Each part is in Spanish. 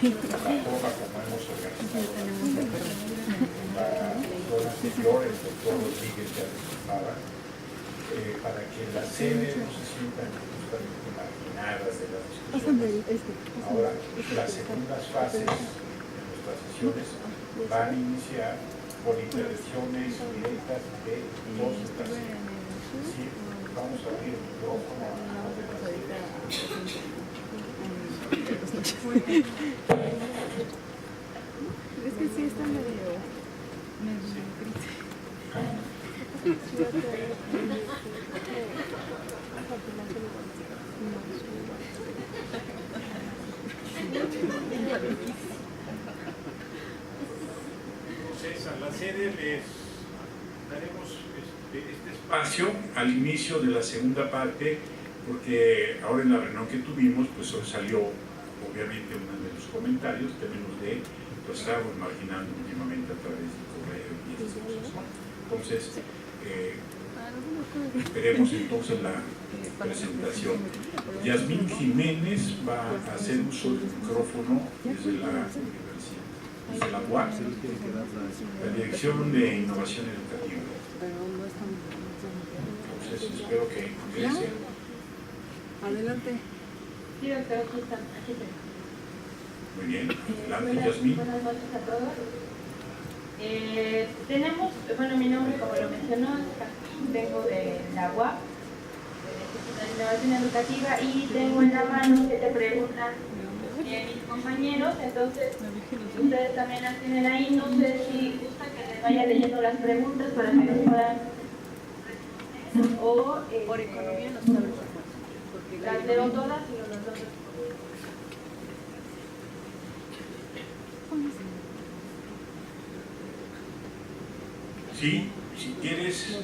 la forma como hemos organizado la zona anterior, el doctor Rodríguez ya les explicaba, para que las sedes no se sientan justamente marginadas de las discusiones. Ahora, las segundas fases de nuestras sesiones van a iniciar por intervenciones directas de dos de las sedes. Sí, vamos a abrir el micrófono a dos de las sedes. Es que sí está medio triste. Entonces, a la sede les daremos este espacio al inicio de la segunda parte, porque ahora en la reunión que tuvimos, pues salió obviamente uno de los comentarios, términos de, pues estábamos marginando últimamente a través del correo y estas cosas. Entonces, esperemos entonces la presentación. Yasmín Jiménez va a hacer uso del micrófono desde la universidad, desde la UAC, la Dirección de Innovación Educativa. Entonces, espero que ingrese. Adelante. Sí, doctor, aquí está. Aquí está. Muy bien, adelante, Yasmín. Buenas noches a todos. Tenemos, bueno, mi nombre, como lo mencionó, vengo de la UAP, de Innovación Educativa, y tengo en la mano que te preguntan mis compañeros, entonces ustedes también las tienen ahí. No sé si gusta que les vaya leyendo las preguntas para que nos puedan responder, o Por economía no sabes porque las leo todas y no las dos. Sí, si quieres,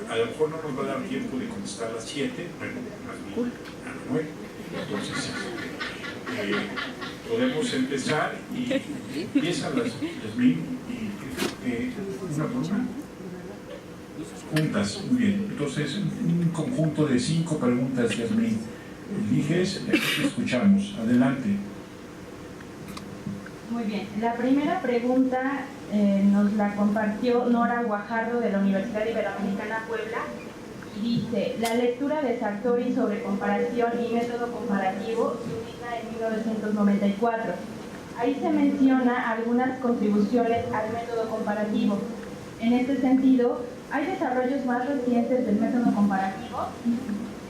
a lo mejor no nos va a dar tiempo de contestar a las 7, bueno, más bien a las 9. Entonces, podemos empezar y empiezan las Yasmín y una por una. Juntas, muy bien. Entonces, un conjunto de 5 preguntas, Yasmín. Eliges, te escuchamos. Adelante. Muy bien, la primera pregunta nos la compartió Nora Guajardo de la Universidad Iberoamericana Puebla y dice: la lectura de Sartori sobre comparación y método comparativo se ubica en 1994. Ahí se menciona algunas contribuciones al método comparativo. En este sentido, ¿hay desarrollos más recientes del método comparativo?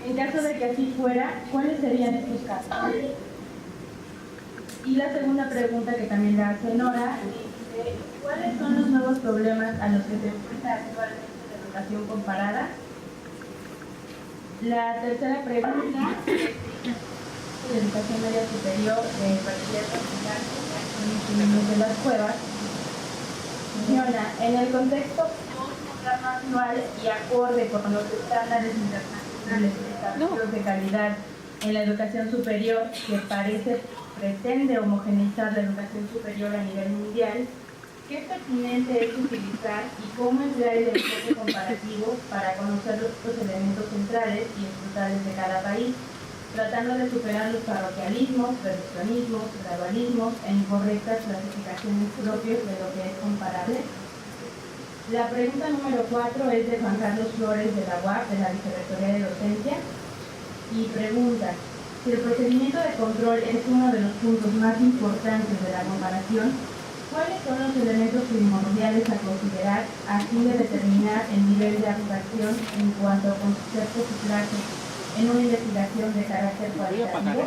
En caso de que así fuera, ¿cuáles serían estos casos? Y la segunda pregunta, que también la hace Nora, dice: ¿cuáles son los nuevos problemas a los que se enfrenta actualmente la educación comparada? La tercera pregunta, de educación media superior de bachiller profesional de las cuevas, menciona: en el contexto postmoderno actual y acorde con los estándares internacionales establecidos de calidad en la educación superior, que pretende homogeneizar la educación superior a nivel mundial, ¿qué pertinente es utilizar y cómo emplear el enfoque comparativo para conocer los elementos centrales y estructurales de cada país, tratando de superar los parroquialismos, reduccionismos, gradualismos e incorrectas clasificaciones propios de lo que es comparable? La pregunta número 4 es de Juan Carlos Flores de la UAP, de la Vicerrectoría de Docencia, y pregunta: si el procedimiento de control es uno de los puntos más importantes de la comparación, ¿cuáles son los elementos primordiales a considerar a fin de determinar el nivel de abstracción en cuanto a conceptos y clases en una investigación de carácter cualitativo?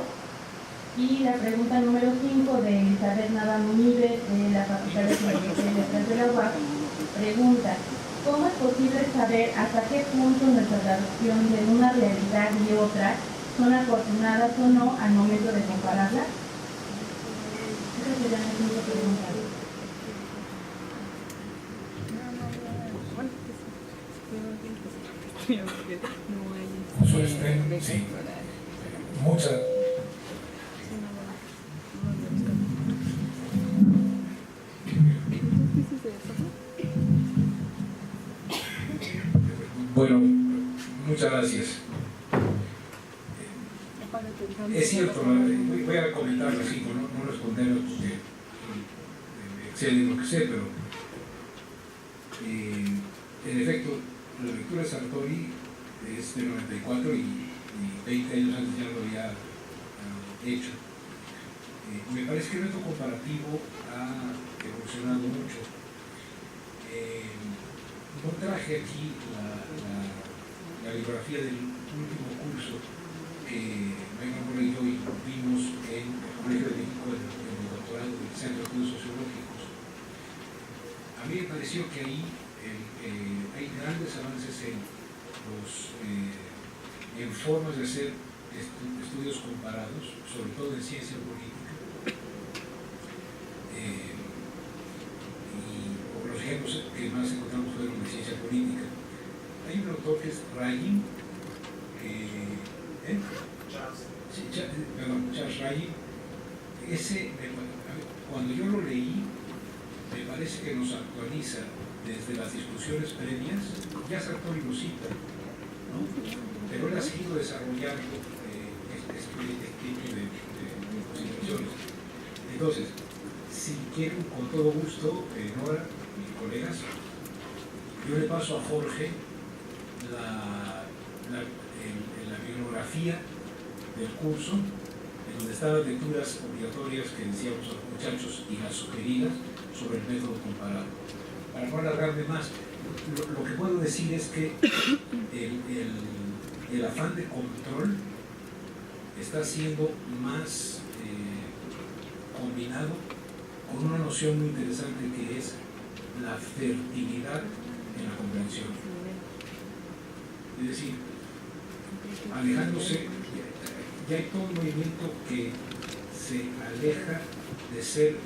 Y la pregunta número 5 de Elizabeth Nava Munive, de la Facultad de Ciencias y Letras de la UAP, pregunta: ¿cómo es posible saber hasta qué punto nuestra traducción de una realidad y otra son afortunadas o no al momento de compararlas? Esa sería mi única pregunta. Sí. Muchas. Bueno, muchas gracias. Es cierto, voy a comentarlo así, no responderlo porque excede lo que sé, pero en efecto, la lectura de Sartori es de 94 y 20 años antes ya lo había hecho. Me parece que el método comparativo ha evolucionado mucho. No traje aquí la bibliografía del último curso que Maynard Murray y yo vimos en el Colegio de México en el doctorado del Centro de Estudios Sociológicos. A mí me pareció que ahí hay grandes avances en formas de hacer estudios comparados, sobre todo en ciencia política. Y los ejemplos que más encontramos fueron de ciencia política. Hay un autor que es Ragin, Charles Ragin. Cuando yo lo leí, me parece que nos actualiza desde las discusiones previas. Ya Sartori lo cita, ¿no? Pero él ha seguido desarrollando este tipo de consideraciones. Entonces, si quieren, con todo gusto, Nora y colegas, yo le paso a Jorge la bibliografía del curso, en donde están las lecturas obligatorias que decíamos a los muchachos y las sugeridas sobre el método comparado. Para no alargarme más, lo que puedo decir es que el afán de control está siendo más combinado con una noción muy interesante que es la fertilidad en la comprensión. Es decir, alejándose, ya hay todo un movimiento que se aleja de ser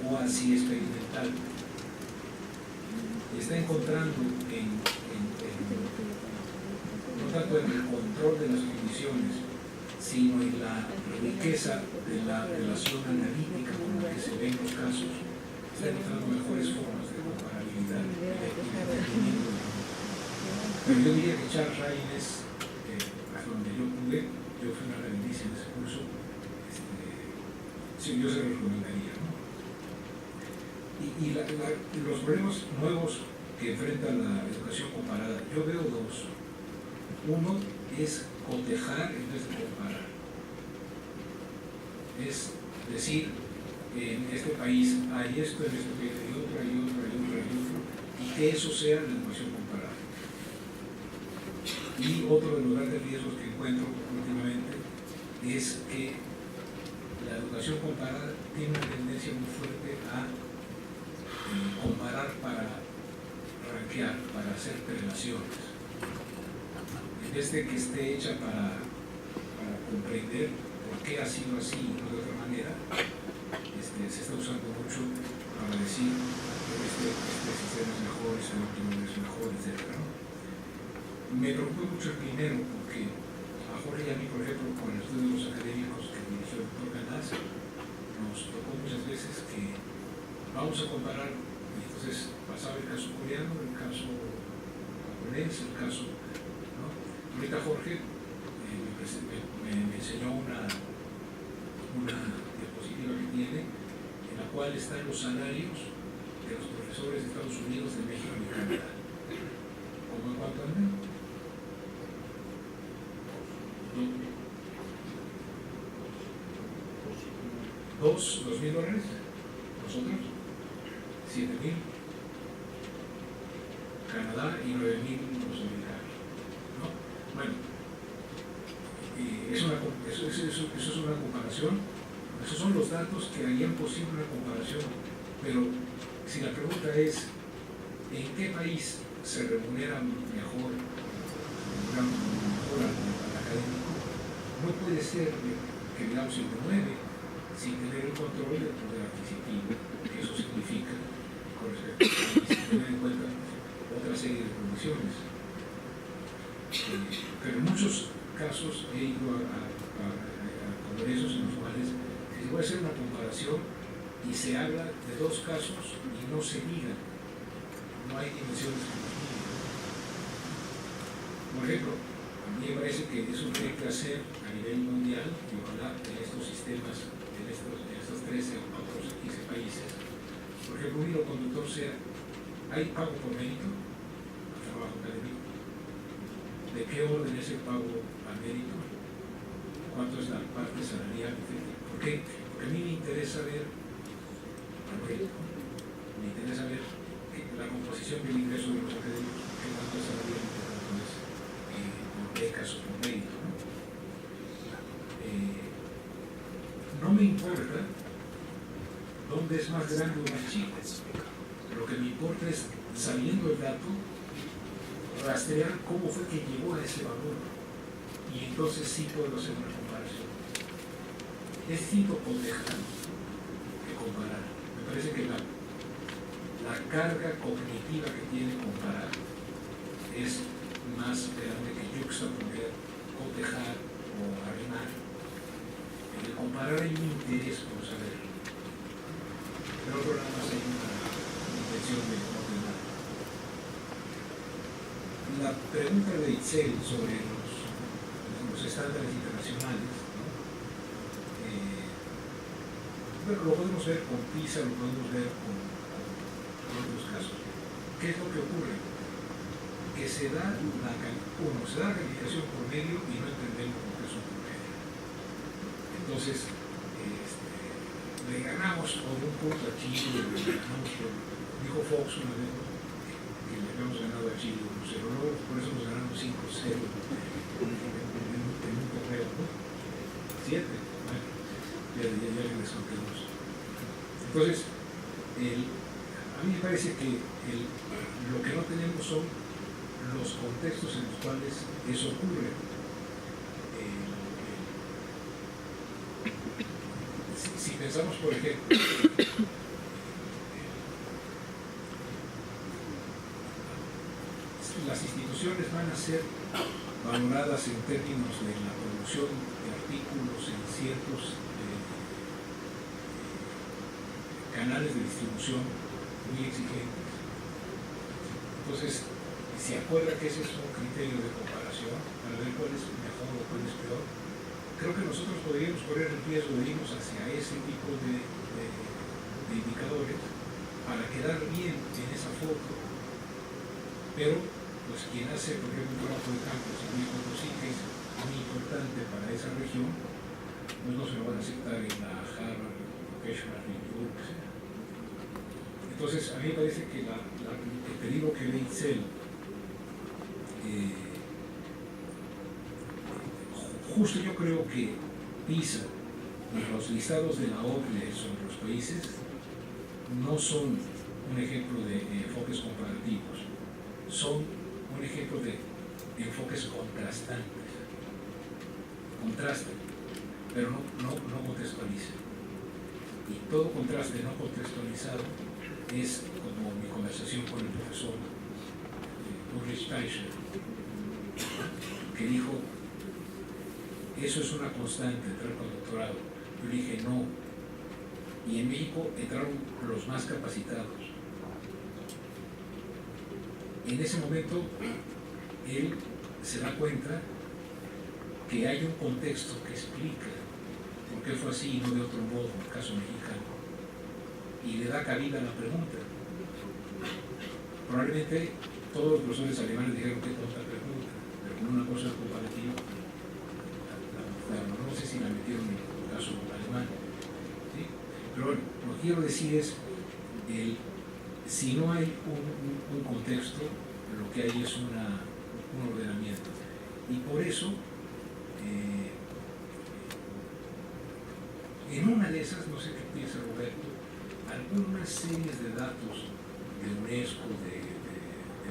cuasi experimental. Está encontrando no tanto en el control de las condiciones, sino en la riqueza de la relación analítica con la que se ven los casos, está encontrando mejores formas de comparabilidad y de entendimiento. Pero yo diría que Charles Ragin es, hasta donde yo pude, yo fui una aprendiz en ese curso, sí, yo se lo recomendaría, ¿no? Y los problemas nuevos que enfrenta la educación comparada, yo veo dos. Uno es cotejar en vez de comparar. Es decir, en este país hay esto, en este país hay otro, hay otro, hay otro, hay otro, y que eso sea la educación comparada. Y otro de los grandes riesgos que encuentro últimamente es que la educación comparada tiene una tendencia muy fuerte a comparar para rankear, para hacer prelaciones. En vez de que esté hecha para comprender por qué ha sido así y no de otra manera, se está usando mucho para decir que este sistema es mejor, este otro no es mejor, etc., ¿no? Me preocupa mucho el primero porque a Jorge y a mí, por ejemplo, con el estudio de los académicos que dirigió el doctor Ganaz, nos tocó muchas veces que vamos a comparar, y entonces pasaba el caso coreano, el caso japonés, el caso, ¿no? Ahorita Jorge me enseñó una diapositiva que tiene, en la cual están los salarios de los profesores de Estados Unidos, de México y Canadá. ¿Cómo en cuánto andan? $2,000, nosotros, 7,000, Canadá y 9,000 los americanos, ¿no? Bueno, eso es una comparación, esos son los datos que harían posible una comparación, pero si la pregunta es ¿en qué país se remunera mejor al académico? No puede ser que digamos el de 9 sin tener el control del poder adquisitivo, que eso significa con respecto a sin tener en cuenta otra serie de condiciones. Pero en muchos casos he ido a congresos en los cuales se puede hacer una comparación y se habla de dos casos y no se ligan, no hay dimensiones que los ligan. Por ejemplo, A mí me parece que eso tiene que hacer a nivel mundial y ojalá en estos sistemas, en estos 13 o 14, 15 países, por ejemplo, un hilo conductor sea, ¿hay pago por mérito al trabajo académico? ¿De qué orden es el pago al mérito? ¿Cuánto es la parte salarial? ¿Por qué? Porque a mí me interesa ver la composición del ingreso de los académicos, qué tanto es salarial y qué tanto es por becas o por mérito, ¿no? No me importa dónde es más grande o más chico. Lo que me importa es, sabiendo el dato, rastrear cómo fue que llegó a ese valor. Y entonces sí puedo hacer una comparación. Es distinto cotejar que comparar. Me parece que la carga cognitiva que tiene comparar es más grande que yuxtaponer, cotejar o arrimar. En el comparar hay un interés por saber. Pero otro nada más hay una intención de ordenar. La pregunta de Itzel sobre los estándares internacionales, ¿no? Bueno, lo podemos ver con PISA, lo podemos ver con otros casos. ¿Qué es lo que ocurre? Que se da la calificación por medio y no entendemos lo que es un promedio. Entonces, le ganamos por un punto a Chile, dijo Fox una vez que le habíamos ganado a Chile 1-0, por eso nos ganamos 5-0 en un torneo, ¿no? 7, bueno, ya le descontenemos. Entonces, a mí me parece que lo que no tenemos son los contextos en los cuales eso ocurre. Si pensamos, por ejemplo, las instituciones van a ser valoradas en términos de la producción de artículos en ciertos canales de distribución muy exigentes. Entonces, ¿se acuerda que ese es un criterio de comparación para ver cuál es mejor o cuál es peor? Creo que nosotros podríamos correr el riesgo de irnos hacia ese tipo de indicadores para quedar bien en esa foto, pero pues quien hace, por ejemplo, un trabajo de campo, si Potosí, que es muy importante para esa región, pues no se lo van a aceptar en la Harvard Educational Review, que sea. Entonces, a mí me parece que el peligro que ve Itzel, justo yo creo que PISA y los listados de la OCDE sobre los países no son un ejemplo de enfoques comparativos, son un ejemplo de enfoques contrastantes. Contrastan, pero no contextualizan. Y todo contraste no contextualizado es como mi conversación con el profesor Ulrich Teicher, que dijo, eso es una constante, entrar con doctorado. Yo le dije, no. Y en México entraron los más capacitados. En ese momento, él se da cuenta que hay un contexto que explica por qué fue así y no de otro modo, en el caso mexicano. Y le da cabida a la pregunta. Probablemente todos los profesores alemanes dijeron que tonta pregunta, pero con una cosa comparativa, no sé si la metieron en el caso alemán. ¿Sí? Pero bueno, lo que quiero decir es, si no hay un contexto, lo que hay es un ordenamiento. Y por eso, en una de esas, no sé qué piensa Roberto, algunas series de datos de UNESCO, de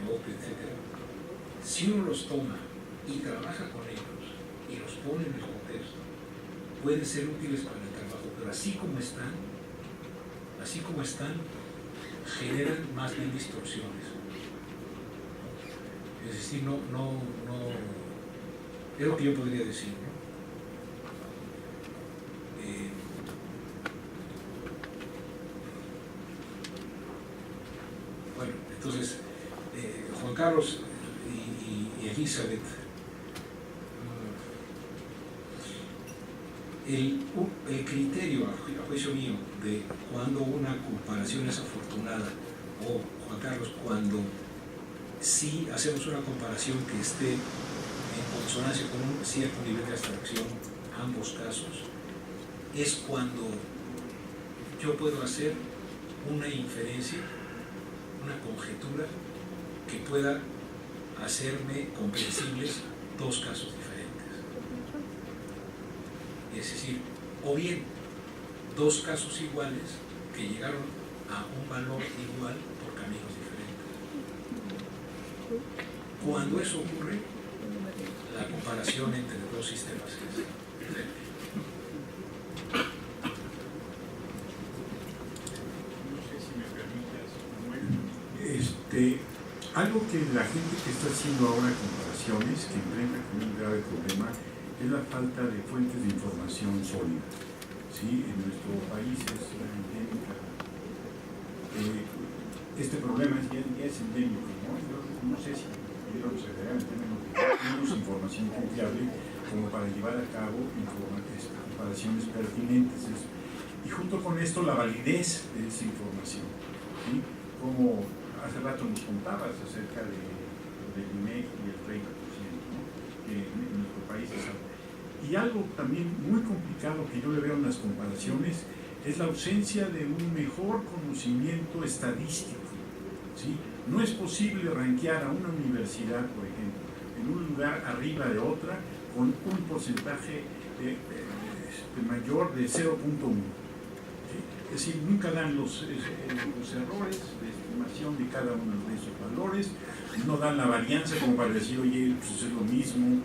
OCDE, etc., si uno los toma y trabaja con ellos y los pone en el contexto, pueden ser útiles para el trabajo, pero así como están, generan más bien distorsiones. Es decir, no, es lo que yo podría decir, ¿no? Bueno, entonces, Juan Carlos y Elizabeth el criterio, a juicio mío, de cuando una comparación es afortunada, o Juan Carlos, cuando sí hacemos una comparación que esté en consonancia con un cierto nivel de abstracción, ambos casos, es cuando yo puedo hacer una inferencia, una conjetura que pueda hacerme comprensibles dos casos diferentes. Es decir, o bien dos casos iguales que llegaron a un valor igual por caminos diferentes. Cuando eso ocurre, la comparación entre dos sistemas es diferente. Algo que la gente que está haciendo ahora comparaciones, que enfrenta con un grave problema, es la falta de fuentes de información sólida. ¿Sí? En nuestro país es endémica. Este problema ya es endémico, ¿no? Yo no sé si pudieron acceder en términos de tenemos información confiable como para llevar a cabo comparaciones pertinentes. Y junto con esto, la validez de esa información. ¿Sí? Como hace rato nos contabas acerca del INEGI y el 30%, ¿no? Que en nuestro país es algo. Y algo también muy complicado que yo le veo en las comparaciones es la ausencia de un mejor conocimiento estadístico. ¿Sí? No es posible rankear a una universidad, por ejemplo, en un lugar arriba de otra con un porcentaje mayor de 0.1. Es decir, nunca dan los errores de estimación de cada uno de esos valores, no dan la varianza como para decir, oye, pues es lo mismo.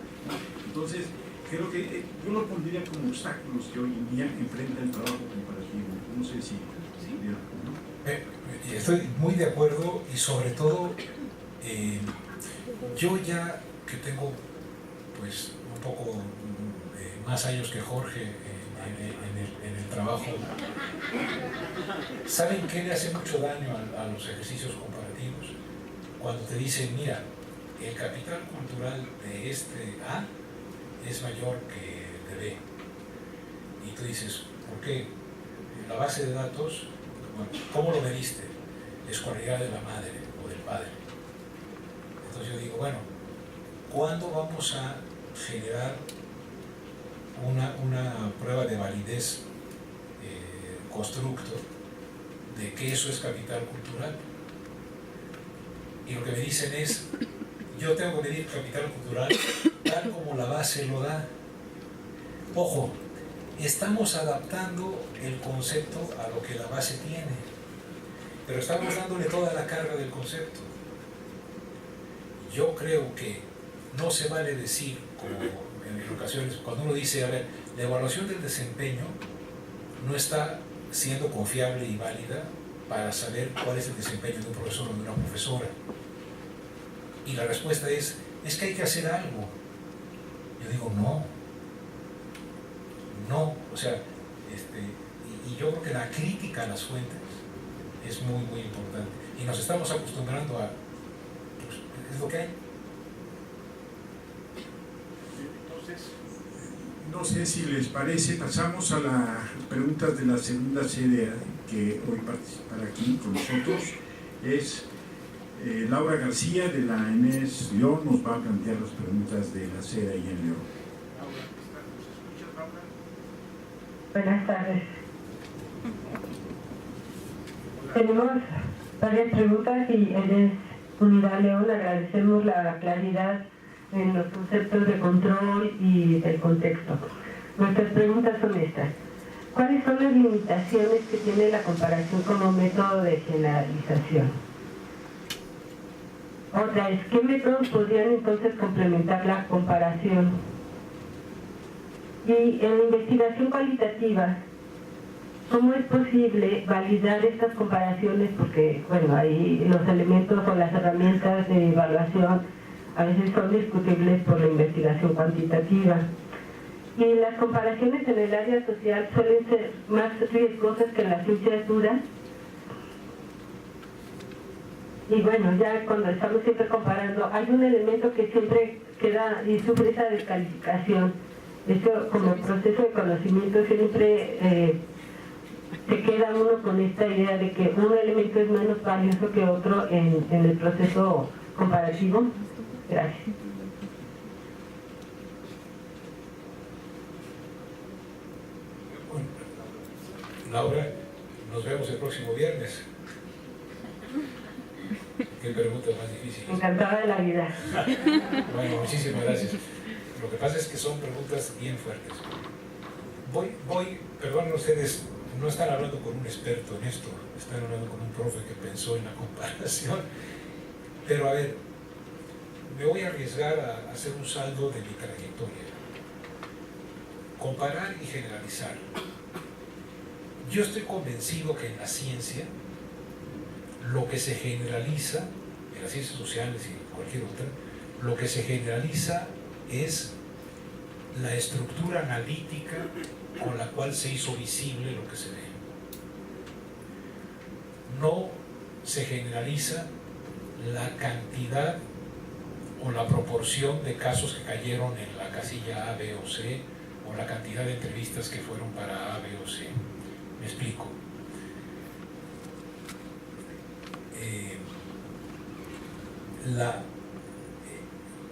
Entonces, creo que yo lo pondría como obstáculos que hoy en día enfrenta el trabajo comparativo. No sé si ¿no? Estoy muy de acuerdo y sobre todo, yo ya que tengo pues un poco más años que Jorge en el trabajo, ¿saben qué le hace mucho daño a los ejercicios comparativos? Cuando te dicen, mira, el capital cultural de este A es mayor que de B. Y tú dices, ¿por qué? La base de datos, bueno, ¿cómo lo mediste? Escolaridad de la madre o del padre. Entonces yo digo, bueno, ¿cuándo vamos a generar una prueba de validez constructo de que eso es capital cultural? Y lo que me dicen es, yo tengo que medir capital cultural tal como la base lo da. Ojo, estamos adaptando el concepto a lo que la base tiene, pero estamos dándole toda la carga del concepto. Yo creo que no se vale decir, como en ocasiones, cuando uno dice, a ver, la evaluación del desempeño no está siendo confiable y válida para saber cuál es el desempeño de un profesor o de una profesora. Y la respuesta es que hay que hacer algo. Yo digo, no, o sea, y yo creo que la crítica a las fuentes es muy, muy importante. Y nos estamos acostumbrando a, pues, es lo que hay. Entonces, no sé si les parece, pasamos a las preguntas de la segunda sede que hoy participará aquí con nosotros. Es Laura García de la ENES León, nos va a plantear las preguntas de la sede ahí en León. Laura, ¿nos escuchas, Laura? Buenas tardes. Tenemos varias preguntas y en Unidad León agradecemos la claridad en los conceptos de control y el contexto. Nuestras preguntas son estas. ¿Cuáles son las limitaciones que tiene la comparación como método de generalización? Otra es, ¿qué métodos podrían entonces complementar la comparación? Y en la investigación cualitativa, ¿cómo es posible validar estas comparaciones? Porque, bueno, ahí los elementos o las herramientas de evaluación a veces son discutibles por la investigación cuantitativa. Y las comparaciones en el área social suelen ser más riesgosas que en las ciencias duras. Y bueno, ya cuando estamos siempre comparando, hay un elemento que siempre queda y sufre esa descalificación, Eso como proceso de conocimiento siempre se queda uno con esta idea de que un elemento es menos valioso que otro en el proceso comparativo. Gracias. Bueno, Laura, nos vemos el próximo viernes. Qué pregunta más difícil. Encantada de la vida. Bueno, muchísimas gracias. Lo que pasa es que son preguntas bien fuertes. Perdonen ustedes, no están hablando con un experto en esto, están hablando con un profe que pensó en la comparación. Pero a ver, me voy a arriesgar a hacer un saldo de mi trayectoria. Comparar y generalizar. Yo estoy convencido que en la ciencia, lo que se generaliza, en las ciencias sociales y cualquier otra, lo que se generaliza es la estructura analítica con la cual se hizo visible lo que se ve. No se generaliza la cantidad o la proporción de casos que cayeron en la casilla A, B o C, o la cantidad de entrevistas que fueron para A, B o C. Me explico.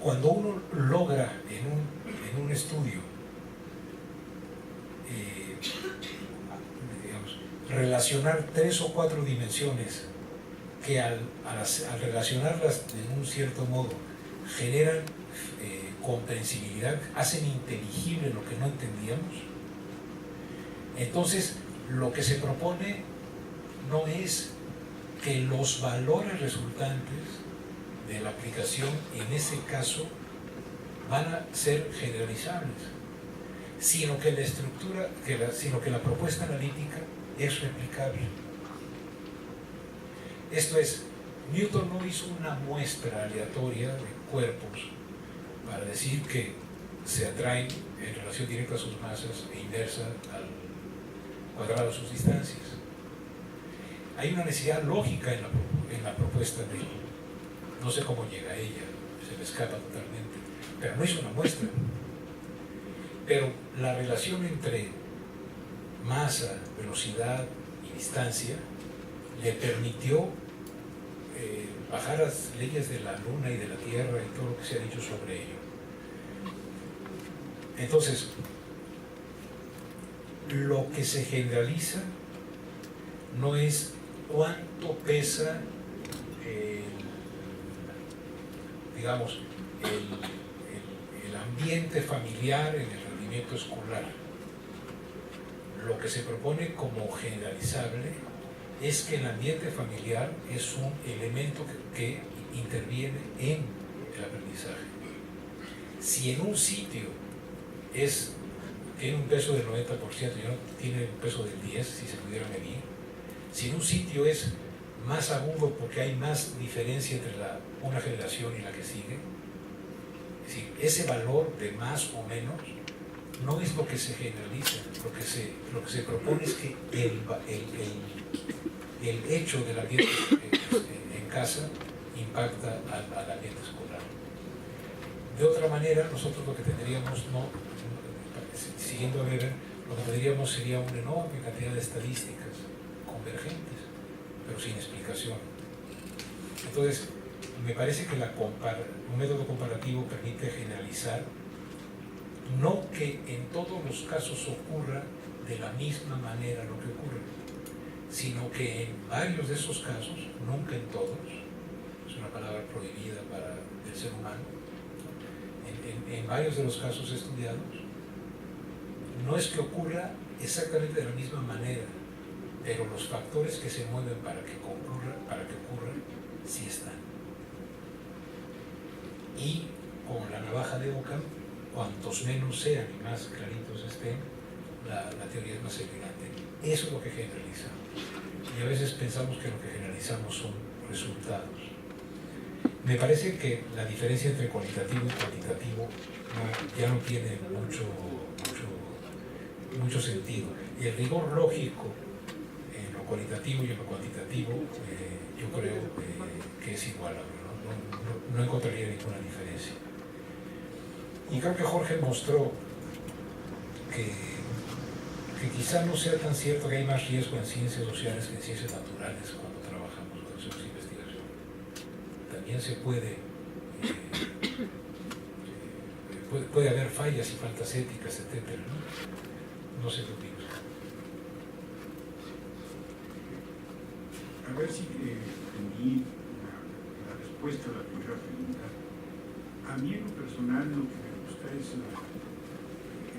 Cuando uno logra en un estudio digamos, relacionar 3 o 4 dimensiones que al relacionarlas de un cierto modo generan comprensibilidad, hacen inteligible lo que no entendíamos, entonces lo que se propone no es que los valores resultantes de la aplicación en ese caso van a ser generalizables, sino que la estructura, sino que la propuesta analítica es replicable. Esto es, Newton no hizo una muestra aleatoria de cuerpos para decir que se atraen en relación directa a sus masas e inversa al cuadrado de sus distancias. Hay una necesidad lógica en la propuesta de él. No sé cómo llega a ella, se me escapa totalmente, pero no es una muestra. Pero la relación entre masa, velocidad y distancia le permitió bajar las leyes de la Luna y de la Tierra y todo lo que se ha dicho sobre ello. Entonces, lo que se generaliza no es cuánto pesa digamos, el ambiente familiar en el rendimiento escolar. Lo que se propone como generalizable es que el ambiente familiar es un elemento que interviene en el aprendizaje. Si en un sitio tiene un peso del 90% y no tiene un peso del 10%, si se pudiera medir, si en un sitio es más agudo porque hay más diferencia entre una generación y la que sigue, es decir, ese valor de más o menos no es lo que se generaliza, lo que se propone es que el hecho del ambiente en casa impacta al ambiente escolar. De otra manera, nosotros lo que tendríamos, siguiendo a Weber, lo que tendríamos sería una enorme cantidad de estadísticas convergentes, pero sin explicación. Entonces, me parece que un método comparativo permite generalizar, no que en todos los casos ocurra de la misma manera lo que ocurre, sino que en varios de esos casos, nunca en todos, es una palabra prohibida para el ser humano, en varios de los casos estudiados, no es que ocurra exactamente de la misma manera, pero los factores que se mueven para que ocurra, sí están. Y con la navaja de Occam, cuantos menos sean y más claritos estén, la teoría es más elegante. Eso es lo que generaliza. Y a veces pensamos que lo que generalizamos son resultados. Me parece que la diferencia entre cualitativo y cuantitativo ya no tiene mucho sentido. Y el rigor lógico en lo cualitativo y en lo cuantitativo, yo creo que es igual. No encontraría ninguna diferencia. Y creo que Jorge mostró que quizá no sea tan cierto que hay más riesgo en ciencias sociales que en ciencias naturales cuando trabajamos con hacemos investigación. También se puede haber fallas y faltas éticas, etcétera, ¿no? No sé qué opinas. A ver si entendí la respuesta a la primera pregunta. A mí en lo personal lo que me gusta es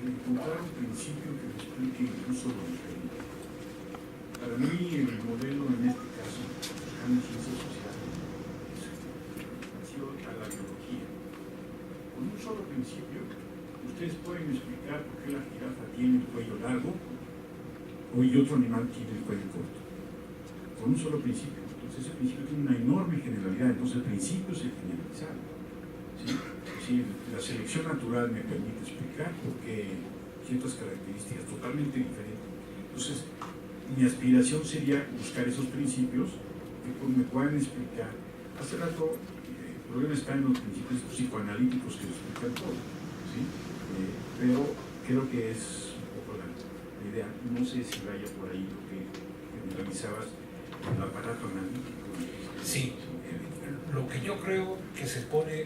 encontrar un principio que me explique incluso lo diferente. Para mí el modelo en este caso, buscando ciencias sociales, es a la biología. Con un solo principio, ustedes pueden explicar por qué la jirafa tiene el cuello largo y otro animal tiene el cuello corto. Con un solo principio. Entonces ese principio tiene una enorme generalidad, entonces el principio es el generalizado. ¿Sí? Sí, la selección natural me permite explicar por qué ciertas características totalmente diferentes. Entonces, mi aspiración sería buscar esos principios que me puedan explicar. Hace rato, el problema está en los principios psicoanalíticos que lo explican todo, ¿sí? Pero creo que es un poco la idea. No sé si vaya por ahí lo que realizabas, el aparato analítico. Sí, lo que yo creo que se pone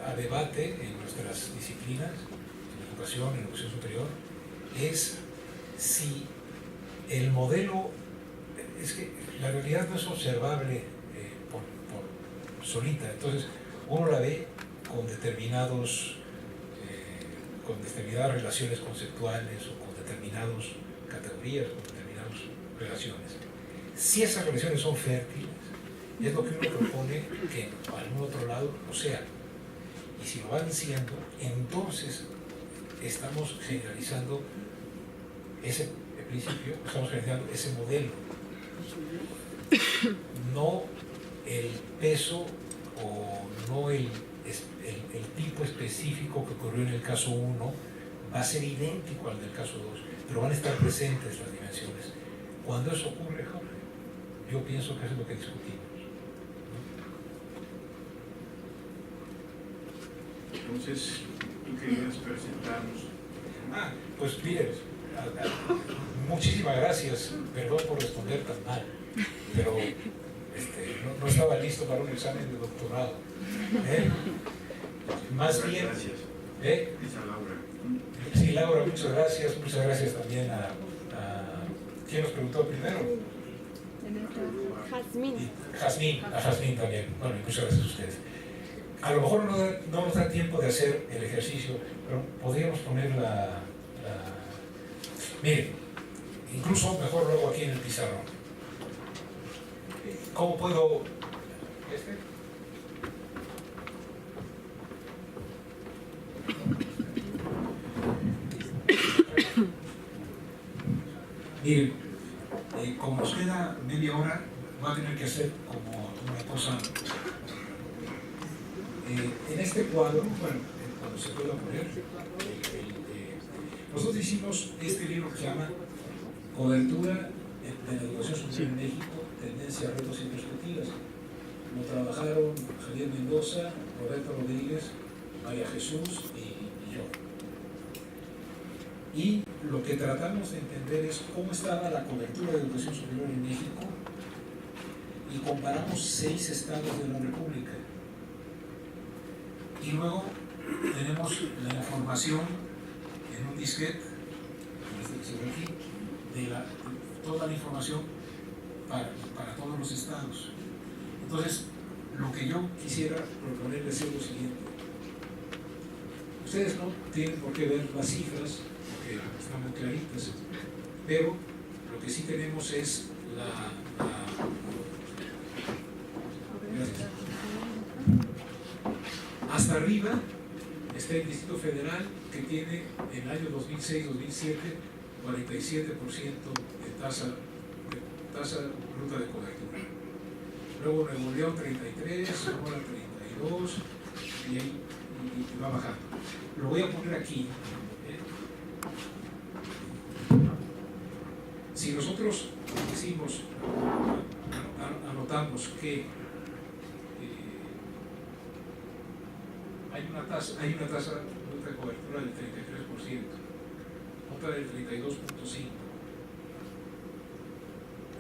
a debate en nuestras disciplinas, en educación superior, es si el modelo, es que la realidad no es observable por solita, entonces uno la ve con determinadas relaciones conceptuales o con determinadas categorías, con determinadas relaciones. Si esas relaciones son fértiles, es lo que uno propone que en algún otro lado lo sea. Y si lo van siendo, entonces estamos generalizando ese principio, estamos generalizando ese modelo. No el peso o no el tipo específico que ocurrió en el caso 1 va a ser idéntico al del caso 2, pero van a estar presentes las dimensiones. Cuando eso ocurre, Jorge, yo pienso que eso es lo que discutimos. Entonces, tú querías presentarnos. Pues mire, muchísimas gracias, perdón por responder tan mal, pero no estaba listo para un examen de doctorado. Más bien, gracias. Esa Laura. Sí, Laura, muchas gracias también a ¿quién nos preguntó primero? A Jazmín también. Bueno, muchas gracias a ustedes. A lo mejor no nos da tiempo de hacer el ejercicio, pero podríamos poner Miren, incluso mejor lo hago aquí en el pizarrón. ¿Cómo puedo...? Miren, como nos queda media hora, voy a tener que hacer como una cosa. En este cuadro, bueno, cuando se pueda poner, nosotros hicimos este libro que se llama Cobertura de la Educación Superior en México, Tendencias, Retos y Perspectivas. Lo trabajaron Javier Mendoza, Roberto Rodríguez, María Jesús y yo. Y lo que tratamos de entender es cómo estaba la cobertura de educación superior en México y comparamos 6 estados de la República. Y luego tenemos la información en un disquete, que se ve aquí, de toda la información para todos los estados. Entonces, lo que yo quisiera proponerles es lo siguiente. Ustedes no tienen por qué ver las cifras, porque están muy claritas, pero lo que sí tenemos es hasta arriba está el Distrito Federal, que tiene en el año 2006-2007 47% de tasa bruta de cobertura. Luego Nuevo León 33, Sonora 32 y va bajando. Lo voy a poner aquí. Si nosotros decimos, anotamos que hay una tasa bruta de cobertura del 33%, otra del 32.5.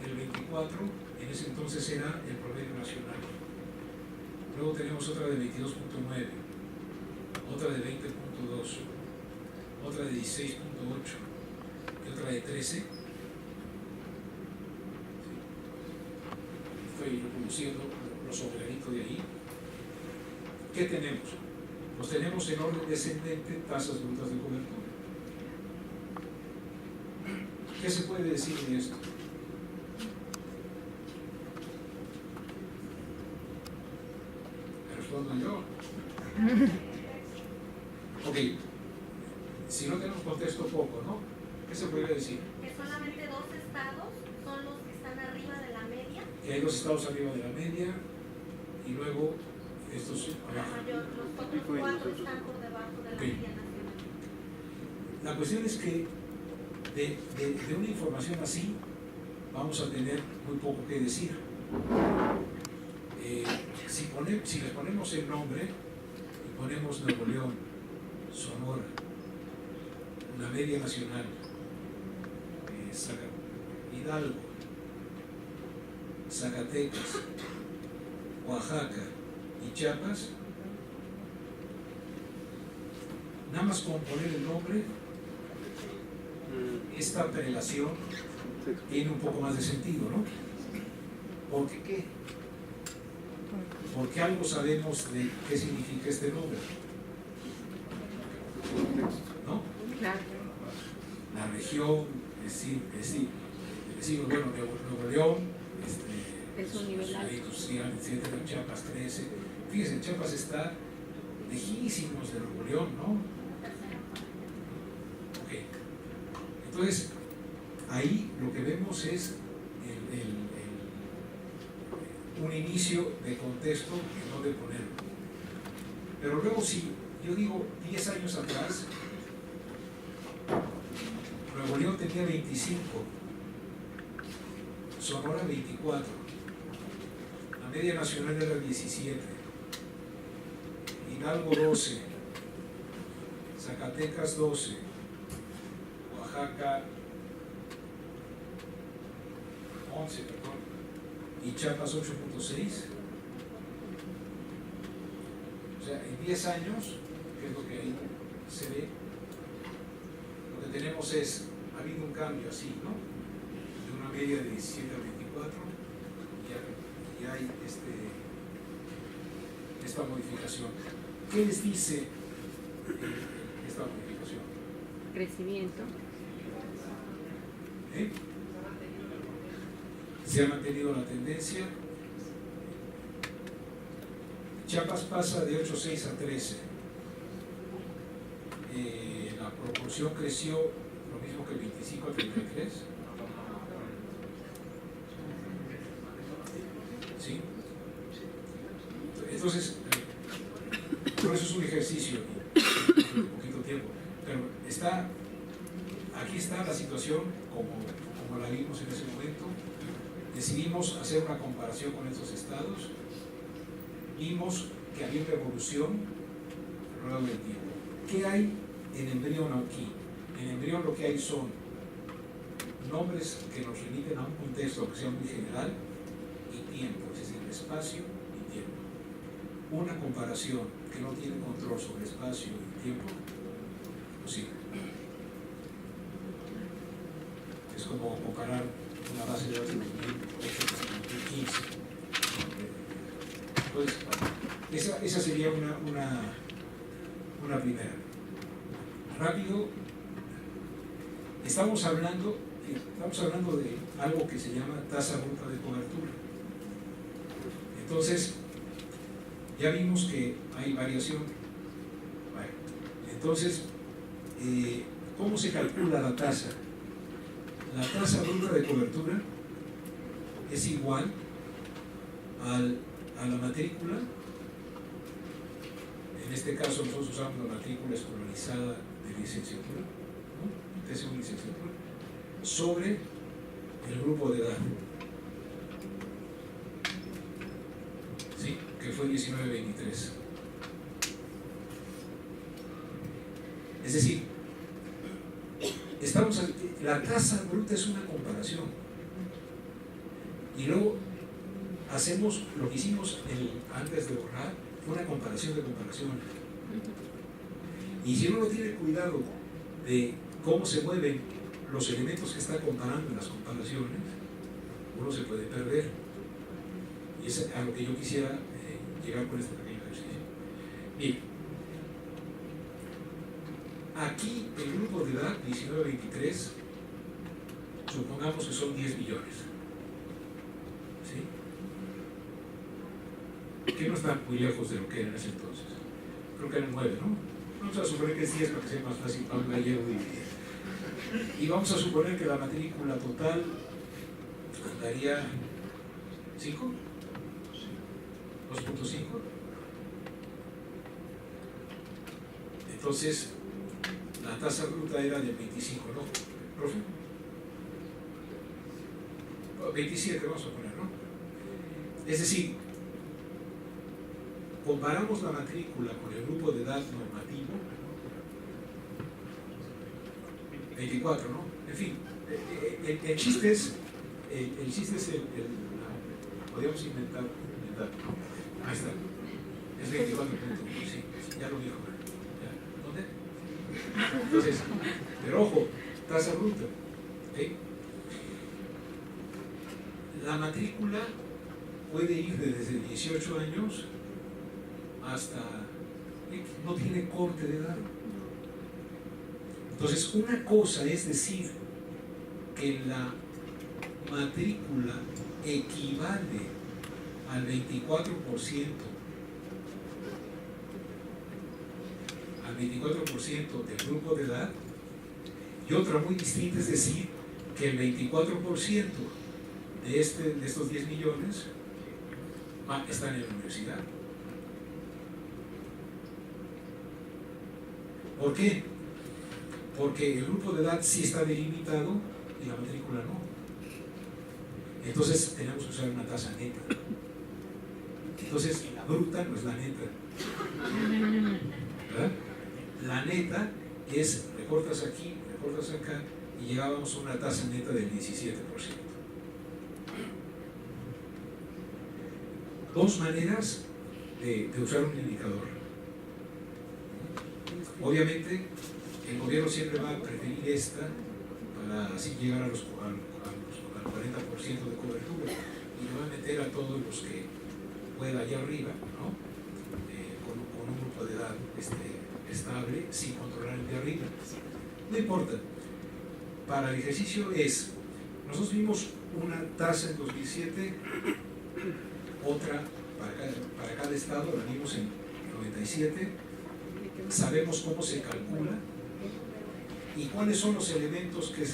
El 24 en ese entonces era el promedio nacional. Luego tenemos otra de 22.9, otra de 20.2, otra de 16.8 y otra de 13. Estoy reproduciendo los sobreditos de ahí. ¿Qué tenemos? Los tenemos en orden descendente, tasas brutas de cobertura. ¿Qué se puede decir de esto? ¿Me respondo yo? Ok, si no tenemos contexto poco, ¿no? ¿Qué se puede decir? Que solamente 2 estados son los que están arriba de la media. Que hay 2 estados arriba de la media y luego estos La abajo. mayor, los otros 4 están por debajo de la Ok. media nacional. La cuestión es que de una información así vamos a tener muy poco que decir. Si les ponemos el nombre y ponemos Nuevo León, Sonora, la media nacional, Hidalgo, Zacatecas, Oaxaca y Chiapas, nada más con poner el nombre, esta prelación tiene un poco más de sentido, ¿no? ¿Por qué qué? Porque algo sabemos de qué significa este nombre, ¿no? Claro. La región, decimos, bueno, Nuevo León, Es un nivel alto. industrial, etcétera, Chiapas 13. Fíjense, Chiapas está lejísimos de Nuevo León, ¿no? Ok. Entonces, ahí lo que vemos es un inicio de contexto en donde ponerlo. Pero luego, si yo digo 10 años atrás, Nuevo León tenía 25, Sonora 24, la media nacional era 17, Hidalgo 12, Zacatecas 12, Oaxaca 11, perdón, y Chiapas 8.6. O sea, en 10 años, que es lo que ahí se ve, lo que tenemos es, ha habido un cambio así, ¿no? De una media de 17 a 24, y hay esta modificación. ¿Qué les dice esta modificación? Crecimiento. ¿Eh? Se ha mantenido la tendencia. Chiapas pasa de 8.6 a 13. La proporción creció lo mismo que 25 a 33. ¿Sí? Entonces, por eso es un ejercicio de poquito tiempo. Pero aquí está la situación como la vimos en ese momento. Decidimos hacer una comparación con estos estados. Vimos que había una evolución a lo largo del tiempo. ¿Qué hay en embrión aquí? En embrión lo que hay son nombres que nos remiten a un contexto que sea muy general y tiempo, es decir, espacio y tiempo. Una comparación que no tiene control sobre espacio y tiempo, posible. Es como comparar una base de datos de 2008 con 2015. Entonces, esa sería una primera. Rápido, estamos hablando de algo que se llama tasa bruta de cobertura. Entonces, ya vimos que hay variación. Bueno, entonces, ¿cómo se calcula la tasa? La tasa bruta de cobertura es igual a la matrícula. En este caso nosotros usamos la matrícula escolarizada de licenciatura, ¿no? T1 licenciatura, sobre el grupo de edad, ¿sí? Que fue 19-23. Es decir, la tasa bruta es una comparación. Y luego hacemos lo que hicimos antes de borrar, una comparación de comparaciones. Y si uno no tiene cuidado de cómo se mueven los elementos que está comparando en las comparaciones, uno se puede perder. Y es a lo que yo quisiera llegar con este pequeño ejercicio. Bien, aquí el grupo de edad 19-23, supongamos que son 10 millones. ¿Sí? Que no están muy lejos de lo que era en ese entonces. Creo que eran 9, ¿no? Vamos a suponer que es 10 para que sea más fácil para un gallego dividir. Y vamos a suponer que la matrícula total andaría 5, 2.5. Entonces, la tasa bruta era de 25, ¿no, profe? 27 vamos a poner, ¿no? Es decir, comparamos la matrícula con el grupo de edad normativo, 24, ¿no? En fin, el chiste es, podríamos inventar, ¿no? Ahí está, es 24 puntos, sí, ya lo dijo. ¿Ya? ¿Dónde? Entonces, pero ojo, tasa bruta, ¿okay? La matrícula puede ir desde 18 años hasta, no tiene corte de edad. Entonces, una cosa es decir que la matrícula equivale al 24% del grupo de edad, y otra muy distinta es decir que el 24% de estos 10 millones están en la universidad. ¿Por qué? Porque el grupo de edad sí está delimitado y la matrícula no. Entonces tenemos que usar una tasa neta. Entonces la bruta no es la neta, ¿verdad? La neta es, recortas aquí, recortas acá, y llegábamos a una tasa neta del 17%. Dos maneras de usar un indicador. Obviamente, el gobierno siempre va a preferir esta para así llegar al 40% de cobertura, y no va a meter a todos los que pueda allá arriba, ¿no? Con un grupo de edad estable, sin controlar el de arriba. No importa. Para el ejercicio nosotros vimos una tasa en 2007, otra para cada estado, la vimos en 97, sabemos cómo se calcula y cuáles son los elementos que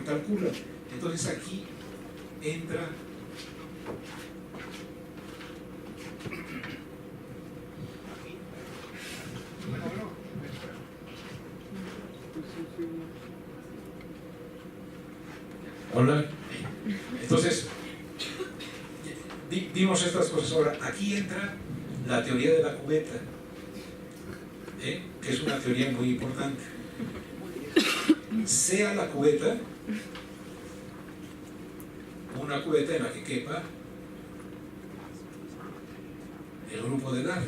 calculan. Entonces aquí entra hola. Entonces vimos estas cosas. Ahora aquí entra la teoría de la cubeta, que es una teoría muy importante. Sea la cubeta una cubeta en la que quepa el grupo de edad,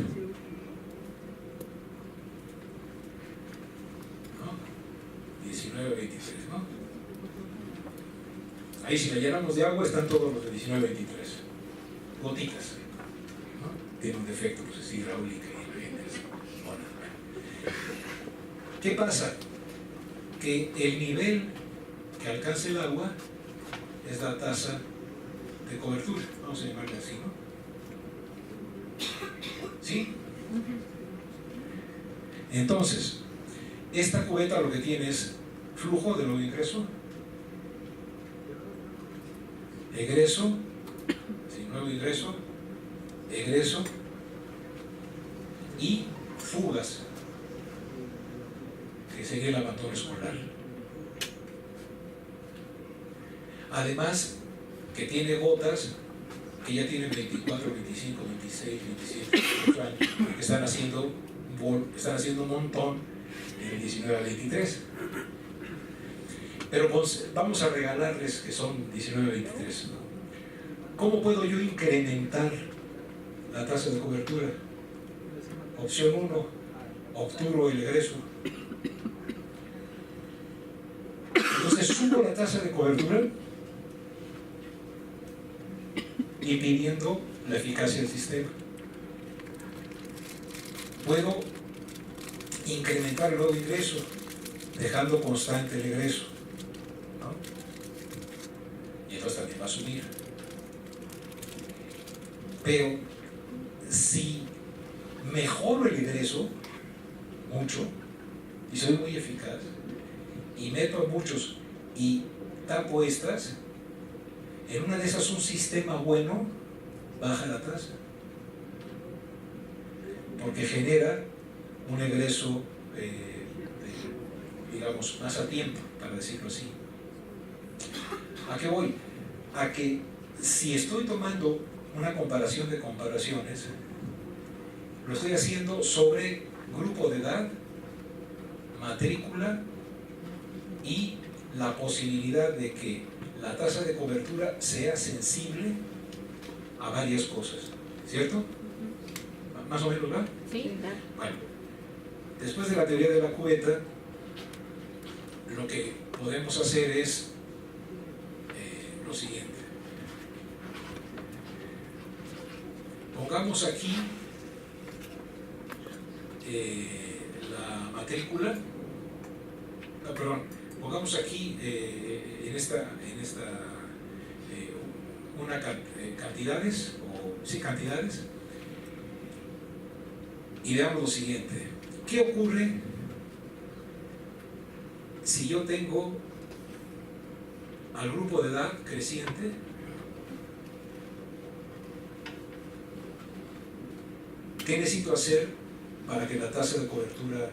¿no? 19 a 23, ¿no? Ahí si la llenamos de agua están todos los de 19 a 23 gotitas, ¿no? Tiene un defecto, pues es hidráulica y bueno. ¿Qué pasa? Que el nivel que alcanza el agua es la tasa de cobertura, vamos a llamarle así, ¿no? ¿Sí? Entonces, esta cubeta lo que tiene es flujo de nuevo ingreso, egreso, sí, nuevo ingreso, egreso y fugas, que sería el abandono escolar. Además, que tiene gotas que ya tienen 24, 25, 26, 27, 28 años, que están haciendo un montón en el 19 a 23. Pero vamos a regalarles que son 19-23, ¿no? ¿Cómo puedo yo incrementar la tasa de cobertura? Opción 1, obturo el egreso. Entonces subo la tasa de cobertura y pidiendo la eficacia del sistema. Puedo incrementar el nuevo ingreso dejando constante el egreso, ¿no? Y entonces también va a subir. Pero si mejoro el ingreso mucho y soy muy eficaz y meto a muchos y tapo estas, en una de esas un sistema bueno baja la tasa porque genera un egreso digamos más a tiempo, para decirlo así. ¿A qué voy? A que si estoy tomando una comparación de comparaciones, lo estoy haciendo sobre grupo de edad, matrícula y la posibilidad de que la tasa de cobertura sea sensible a varias cosas, ¿cierto? ¿Más o menos, ¿verdad? Sí. Bueno, después de la teoría de la cubeta, lo que podemos hacer es lo siguiente. Pongamos aquí la matrícula, no, perdón, pongamos aquí en esta una cantidades, o sí, cantidades, y veamos lo siguiente. ¿Qué ocurre si yo tengo al grupo de edad creciente ¿Qué necesito hacer para que la tasa de cobertura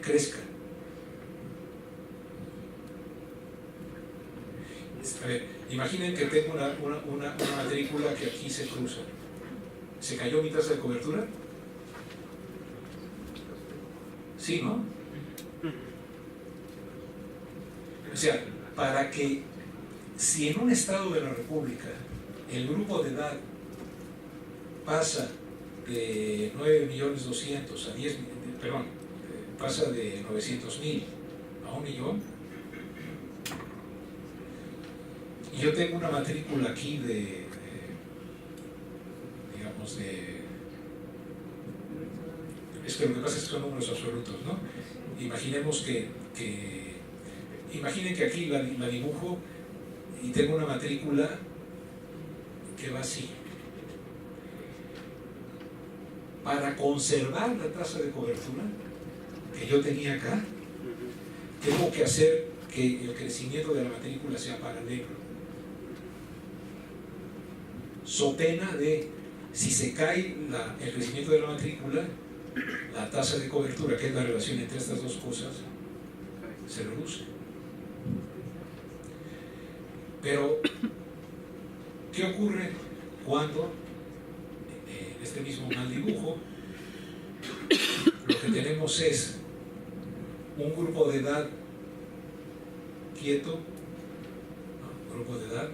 crezca? A ver, imaginen que tengo una matrícula que aquí se cruza. ¿Se cayó mi tasa de cobertura? Sí, ¿no? O sea, para que si en un estado de la República el grupo de edad pasa de 9.200.000 a 10, perdón, pasa de 900.000 a 1 millón, y yo tengo una matrícula aquí digamos, es que lo que pasa es que son números absolutos, ¿no? Imaginemos imaginen que aquí la dibujo y tengo una matrícula que va así. Para conservar la tasa de cobertura que yo tenía acá, tengo que hacer que el crecimiento de la matrícula sea paralelo. So pena de, si se cae el crecimiento de la matrícula, la tasa de cobertura, que es la relación entre estas dos cosas, se reduce. Pero, ¿qué ocurre cuando en este mismo mal dibujo lo que tenemos es un grupo de edad quieto, ¿no? Grupo de edad,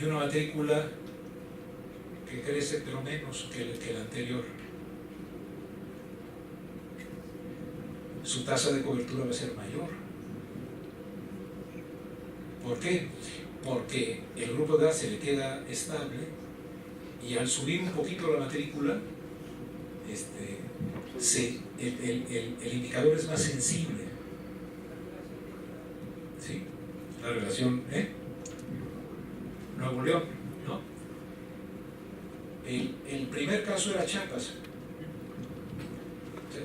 y una matrícula que crece pero menos que el anterior? Su tasa de cobertura va a ser mayor. ¿Por qué? Porque el grupo de edad se le queda estable y al subir un poquito la matrícula, el indicador es más sensible. ¿Sí? La relación, Nuevo León, ¿no? El primer caso era Chiapas.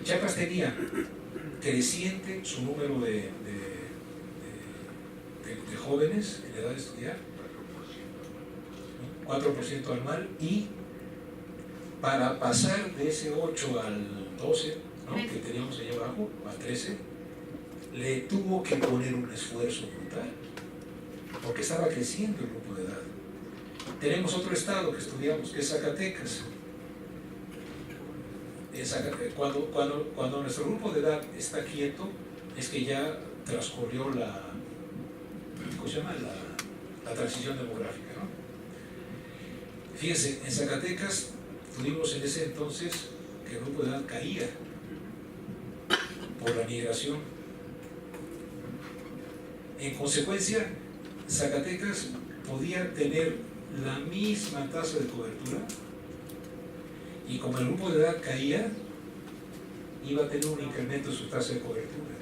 Chiapas tenía creciente su número de jóvenes en edad de estudiar, 4% anual, y para pasar de ese 8 al 12, ¿no? Que teníamos allá abajo, al 13, le tuvo que poner un esfuerzo brutal, porque estaba creciendo el grupo de edad. Tenemos otro estado que estudiamos, que es Zacatecas. Cuando nuestro grupo de edad está quieto, es que ya transcurrió ¿cómo se llama? La transición demográfica, ¿no? Fíjense, en Zacatecas tuvimos en ese entonces que el grupo de edad caía por la migración. En consecuencia, Zacatecas podía tener la misma tasa de cobertura y como el grupo de edad caía, iba a tener un incremento en su tasa de cobertura.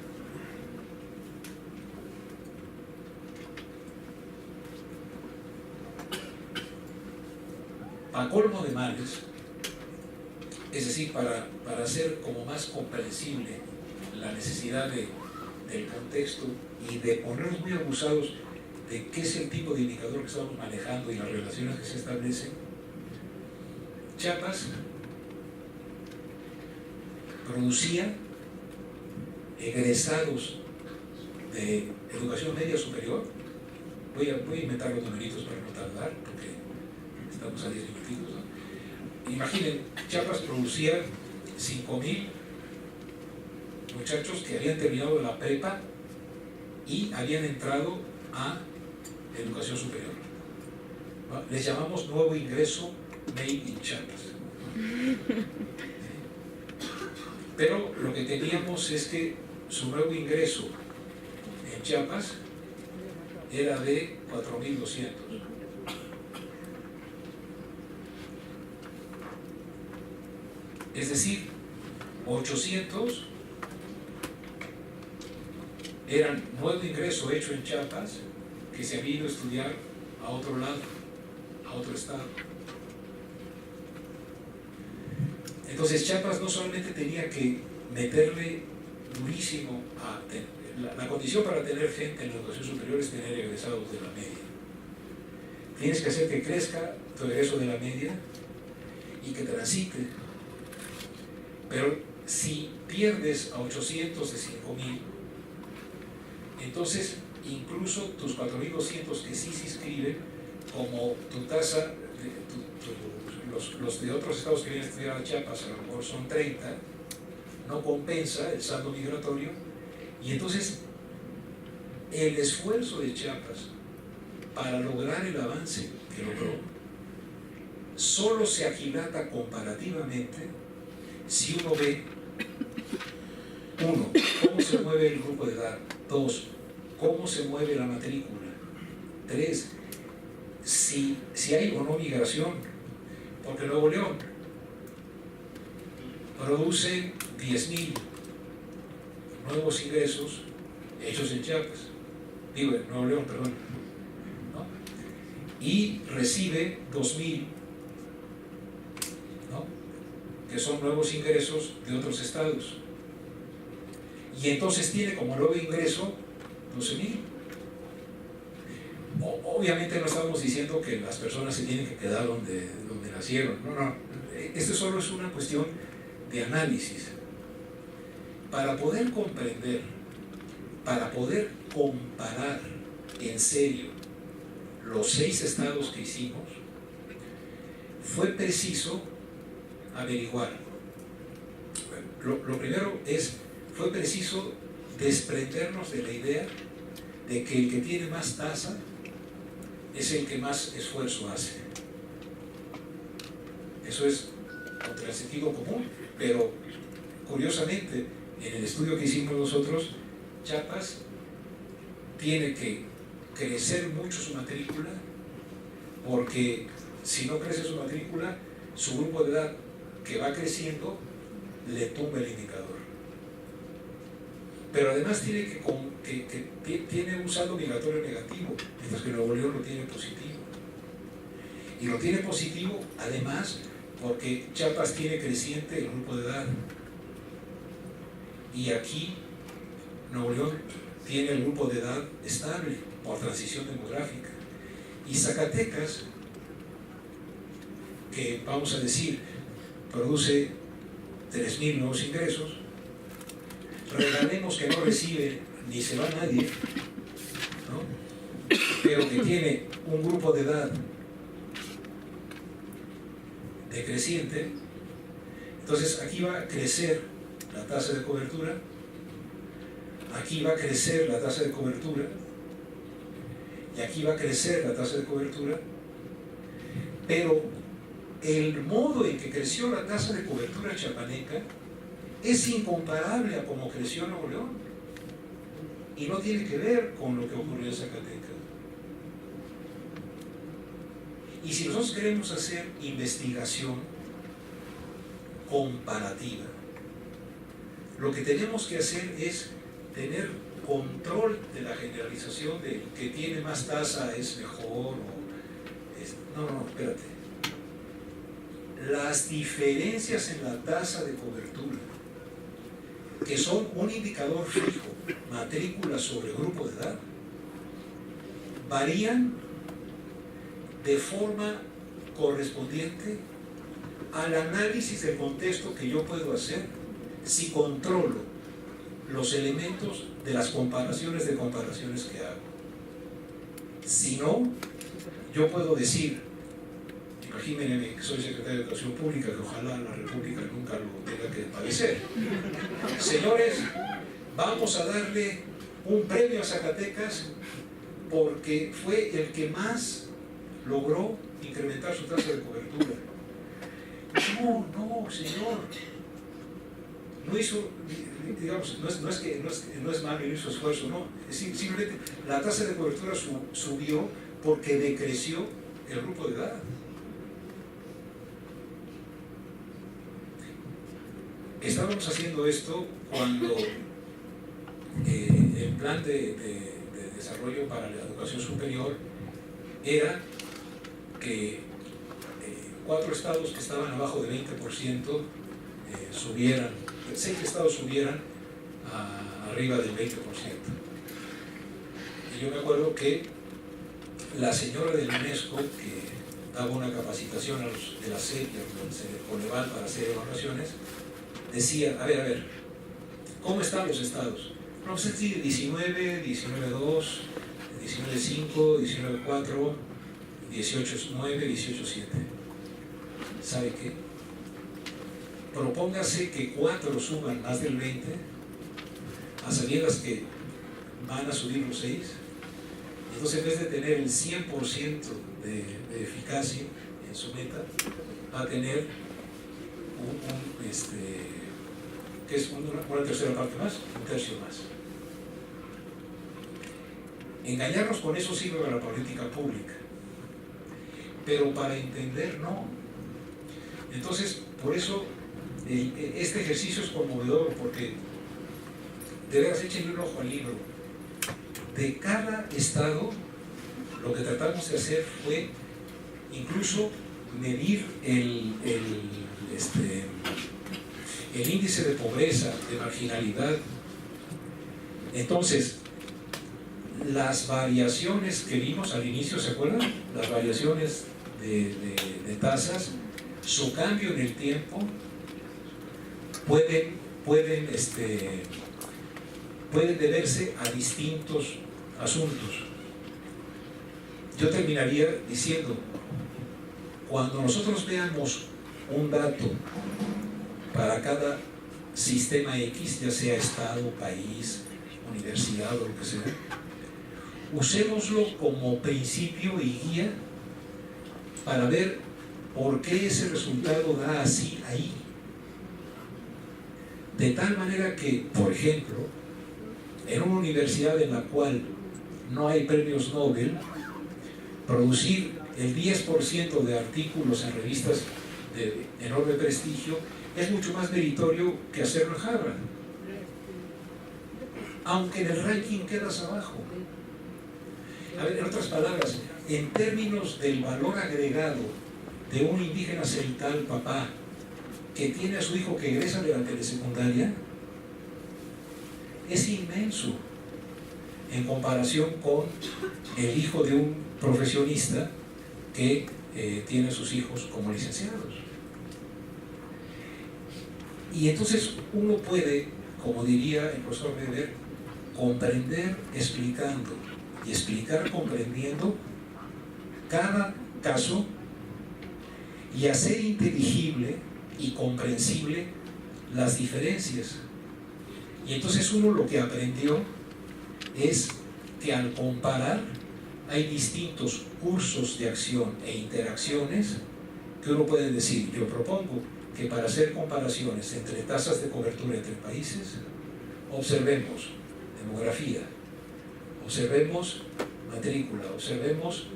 Para colmo de males, es decir, para hacer como más comprensible la necesidad del contexto y de ponernos muy abusados de qué es el tipo de indicador que estamos manejando y las relaciones que se establecen, Chiapas producía egresados de educación media superior. Voy a inventar los numeritos para no tardar, porque estamos a 10 minutitos, ¿no? Imaginen, Chiapas producía 5,000 muchachos que habían terminado la prepa y habían entrado a educación superior. Les llamamos nuevo ingreso Made in Chiapas. Pero lo que teníamos es que su nuevo ingreso en Chiapas era de 4,200. Es decir, 800 eran nuevo ingreso hecho en Chiapas que se había ido a estudiar a otro lado, a otro estado. Entonces Chiapas no solamente tenía que meterle durísimo a la condición para tener gente en la educación superior es tener egresados de la media. Tienes que hacer que crezca tu egreso de la media y que transite. Pero si pierdes a 800 de 5,000, entonces incluso tus 4,200 que sí se inscriben, como tu tasa, los de otros estados que vienen a estudiar a Chiapas a lo mejor son 30, no compensa el saldo migratorio, y entonces el esfuerzo de Chiapas para lograr el avance que logró solo se aquilata comparativamente si uno ve, 1, cómo se mueve el grupo de edad; 2, cómo se mueve la matrícula; 3, si hay o no migración, porque Nuevo León produce 10,000 nuevos ingresos hechos en Chiapas, digo, en Nuevo León, perdón, ¿no? Y recibe 2,000, ¿no?, que son nuevos ingresos de otros estados, y entonces tiene como nuevo ingreso 12,000. Obviamente no estamos diciendo que las personas se tienen que quedar donde nacieron, no. Esto solo es una cuestión de análisis. Para poder comprender, para poder comparar en serio los 6 estados que hicimos, fue preciso averiguar. Lo primero fue preciso desprendernos de la idea de que el que tiene más tasa es el que más esfuerzo hace. Eso es contra el sentido común, pero curiosamente, en el estudio que hicimos nosotros, Chiapas tiene que crecer mucho su matrícula, porque si no crece su matrícula, su grupo de edad que va creciendo le tumba el indicador. Pero además tiene tiene un saldo migratorio negativo, mientras que Nuevo León lo tiene positivo. Y lo tiene positivo además porque Chiapas tiene creciente el grupo de edad. Y aquí Nuevo León tiene el grupo de edad estable por transición demográfica. Y Zacatecas, que vamos a decir produce 3,000 nuevos ingresos, regalemos que no recibe ni se va nadie, ¿no?, pero que tiene un grupo de edad decreciente, Entonces aquí va a crecer la tasa de cobertura, aquí va a crecer la tasa de cobertura, y aquí va a crecer la tasa de cobertura, pero el modo en que creció la tasa de cobertura chiapaneca es incomparable a cómo creció Nuevo León, y no tiene que ver con lo que ocurrió en Zacatecas. Y si nosotros queremos hacer investigación comparativa, lo que tenemos que hacer es tener control de la generalización de que tiene más tasa es mejor no, espérate. Las diferencias en la tasa de cobertura, que son un indicador fijo, matrícula sobre grupo de edad, varían de forma correspondiente al análisis del contexto que yo puedo hacer si controlo los elementos de las comparaciones de comparaciones que hago. Si no, yo puedo decir, imagínense que soy secretario de Educación Pública, que ojalá la República nunca lo tenga que padecer. Señores, vamos a darle un premio a Zacatecas porque fue el que más logró incrementar su tasa de cobertura. No, señor. No hizo, digamos, no es malo, no hizo esfuerzo, no. Es simplemente la tasa de cobertura subió porque decreció el grupo de edad. Estábamos haciendo esto cuando el plan de desarrollo para la educación superior era que 4 estados que estaban abajo de 20% subieran, 6 estados subieran arriba del 20%. Y yo me acuerdo que la señora del UNESCO, que daba una capacitación a los de la SEP y al Coneval para hacer evaluaciones, decía, a ver, ¿cómo están los estados? No sé si 19, 19.2, 19.5, 19.4, 18.9, 18.7. ¿Sabe qué? Propóngase que 4 suban más del 20, a sabiendas que van a subir los 6. Entonces, en vez de tener el 100% de eficacia en su meta, va a tener que es una tercera parte más, un tercio más. Engañarnos con eso sirve para la política pública, pero para entender no. Entonces, por eso este ejercicio es conmovedor, porque de veras échenle un ojo al libro. De cada estado, lo que tratamos de hacer fue incluso medir el índice de pobreza, de marginalidad. Entonces, las variaciones que vimos al inicio, ¿se acuerdan? Las variaciones de tasas, su cambio en el tiempo pueden deberse a distintos asuntos. Yo terminaría diciendo, cuando nosotros veamos un dato para cada sistema X, ya sea estado, país, universidad o lo que sea, usémoslo como principio y guía para ver por qué ese resultado da así ahí. De tal manera que, por ejemplo, en una universidad en la cual no hay premios Nobel, producir el 10% de artículos en revistas de enorme prestigio es mucho más meritorio que hacerlo en Harvard, aunque en el ranking quedas abajo. A ver, en otras palabras, en términos del valor agregado de un indígena celtal papá que tiene a su hijo que egresa de la telesecundaria, es inmenso en comparación con el hijo de un profesionista que tiene a sus hijos como licenciados. Y entonces uno puede, como diría el profesor Weber, comprender explicando y explicar comprendiendo cada caso y hacer inteligible y comprensible las diferencias. Y entonces uno lo que aprendió es que al comparar hay distintos cursos de acción e interacciones que uno puede decir. Yo propongo que para hacer comparaciones entre tasas de cobertura entre países, observemos demografía, observemos matrícula, observemos...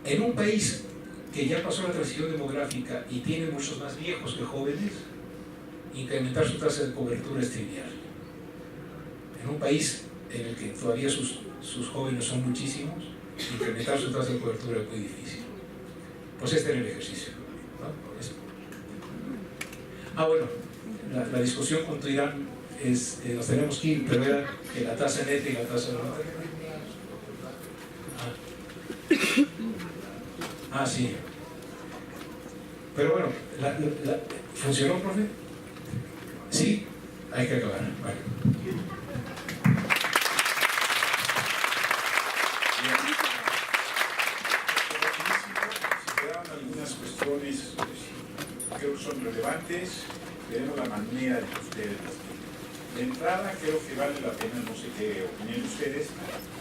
En un país que ya pasó la transición demográfica y tiene muchos más viejos que jóvenes, incrementar su tasa de cobertura es trivial. En un país en el que todavía sus jóvenes son muchísimos, incrementar su tasa de cobertura es muy difícil. Pues este era el ejercicio, ¿no? Bueno, la discusión con tu Irán es, nos tenemos que ir, pero era que la tasa neta y la tasa neta. Sí. Pero bueno, ¿funcionó, profe? Sí, hay que acabar. Vale. Algunas cuestiones creo que son relevantes, veremos la manera de que ustedes las tienen. De entrada, creo que vale la pena, no sé qué opinan ustedes,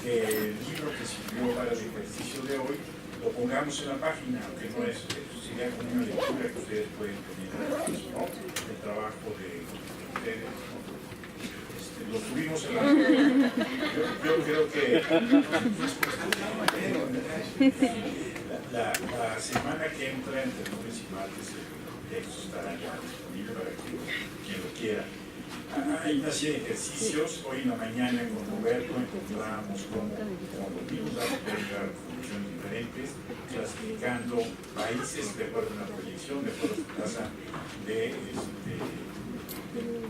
que el libro que sirvió para el ejercicio de hoy lo pongamos en la página, aunque no es, sería como una lectura que ustedes pueden tener, ¿no? El trabajo de ustedes, ¿no? Lo subimos en la yo creo que la semana que entra, entre lunes y martes, el texto estará ya disponible para quien lo quiera. Hay una serie de ejercicios. Hoy en la mañana con Roberto encontramos cómo los virus pueden llegar a funciones diferentes, clasificando países de acuerdo a una proyección, de acuerdo a su tasa de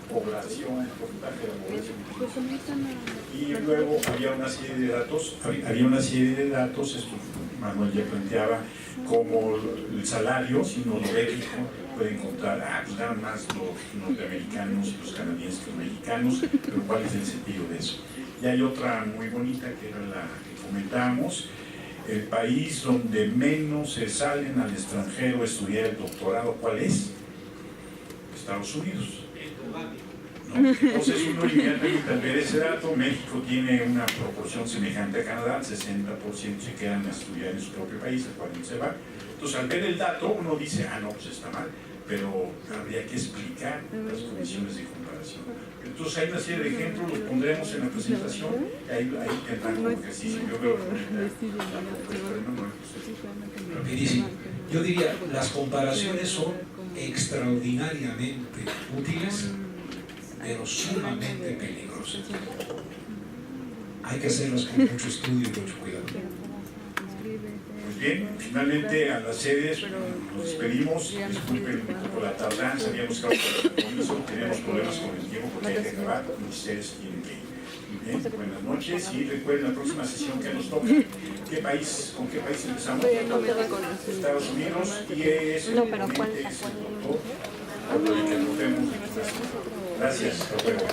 población, porcentaje de la población. Y luego había una serie de datos, esto Manuel ya planteaba, como el salario, si uno lo ve rico, puede encontrar, pues ganan más los norteamericanos y los canadienses que los mexicanos, pero ¿cuál es el sentido de eso? Y hay otra muy bonita que era la que comentábamos, el país donde menos se salen al extranjero a estudiar el doctorado, ¿cuál es? Estados Unidos. ¿No? Entonces uno inmediatamente al ver ese dato, México tiene una proporción semejante a Canadá, el 60% se quedan a estudiar en su propio país, el 40% se va. Entonces al ver el dato uno dice, no, pues está mal, pero habría que explicar las condiciones de comparación. Entonces hay una serie de ejemplos, los pondremos en la presentación, y ahí tendrán como ejercicio. Yo veo rapidísimo. Yo diría, las comparaciones son extraordinariamente útiles, pero sumamente peligrosas. Hay que hacerlas con mucho estudio y mucho cuidado. Pues bien, finalmente a las sedes nos despedimos. Disculpen un poco la tardanza, habíamos quedado con el compromiso, tenemos problemas con el tiempo porque hay que acabar, y ustedes tienen que ir. Bien, buenas noches y recuerden la próxima sesión que nos toca. ¿Con qué país empezamos? Estados Unidos, y es el doctor. Gracias, hasta luego.